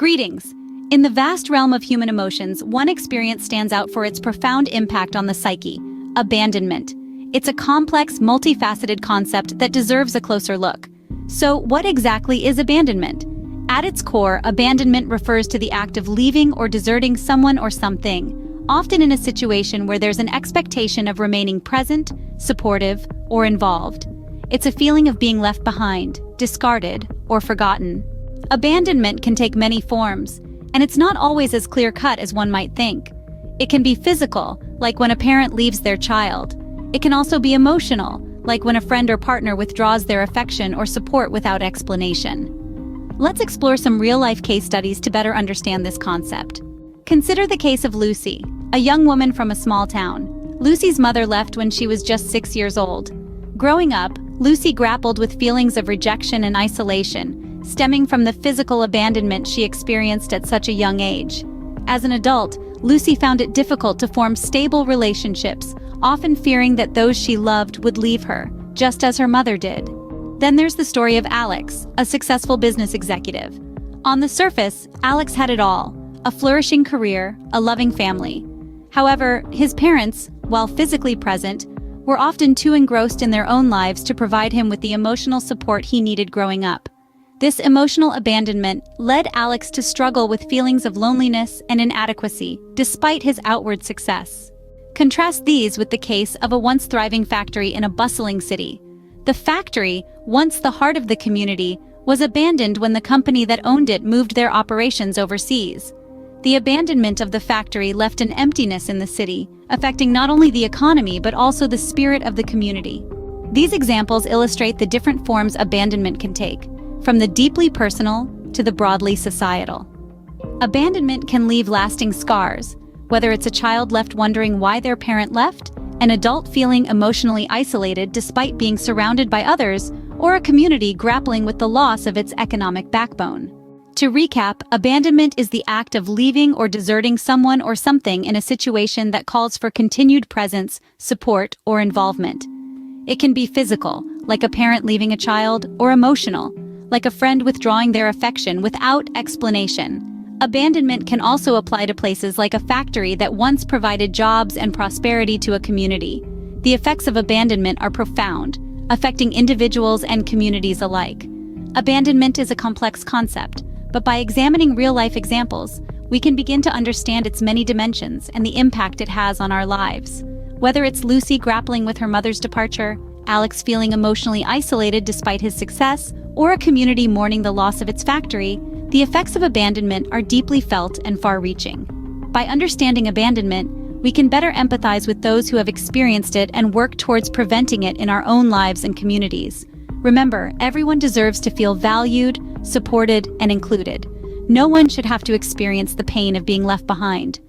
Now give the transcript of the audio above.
Greetings! In the vast realm of human emotions, one experience stands out for its profound impact on the psyche: abandonment. It's a complex, multifaceted concept that deserves a closer look. So, what exactly is abandonment? At its core, abandonment refers to the act of leaving or deserting someone or something, often in a situation where there's an expectation of remaining present, supportive, or involved. It's a feeling of being left behind, discarded, or forgotten. Abandonment can take many forms, and it's not always as clear-cut as one might think. It can be physical, like when a parent leaves their child. It can also be emotional, like when a friend or partner withdraws their affection or support without explanation. Let's explore some real-life case studies to better understand this concept. Consider the case of Lucy, a young woman from a small town. Lucy's mother left when she was just 6 years old. Growing up, Lucy grappled with feelings of rejection and isolation, stemming from the physical abandonment she experienced at such a young age. As an adult, Lucy found it difficult to form stable relationships, often fearing that those she loved would leave her, just as her mother did. Then there's the story of Alex, a successful business executive. On the surface, Alex had it all: a flourishing career, a loving family. However, his parents, while physically present, were often too engrossed in their own lives to provide him with the emotional support he needed growing up. This emotional abandonment led Alex to struggle with feelings of loneliness and inadequacy, despite his outward success. Contrast these with the case of a once thriving factory in a bustling city. The factory, once the heart of the community, was abandoned when the company that owned it moved their operations overseas. The abandonment of the factory left an emptiness in the city, affecting not only the economy but also the spirit of the community. These examples illustrate the different forms abandonment can take, from the deeply personal to the broadly societal. Abandonment can leave lasting scars, whether it's a child left wondering why their parent left, an adult feeling emotionally isolated despite being surrounded by others, or a community grappling with the loss of its economic backbone. To recap, abandonment is the act of leaving or deserting someone or something in a situation that calls for continued presence, support, or involvement. It can be physical, like a parent leaving a child, or emotional, like a friend withdrawing their affection without explanation. Abandonment can also apply to places like a factory that once provided jobs and prosperity to a community. The effects of abandonment are profound, affecting individuals and communities alike. Abandonment is a complex concept, but by examining real-life examples, we can begin to understand its many dimensions and the impact it has on our lives. Whether it's Lucy grappling with her mother's departure, Alex feeling emotionally isolated despite his success, or a community mourning the loss of its factory, the effects of abandonment are deeply felt and far-reaching. By understanding abandonment, we can better empathize with those who have experienced it and work towards preventing it in our own lives and communities. Remember, everyone deserves to feel valued, supported, and included. No one should have to experience the pain of being left behind.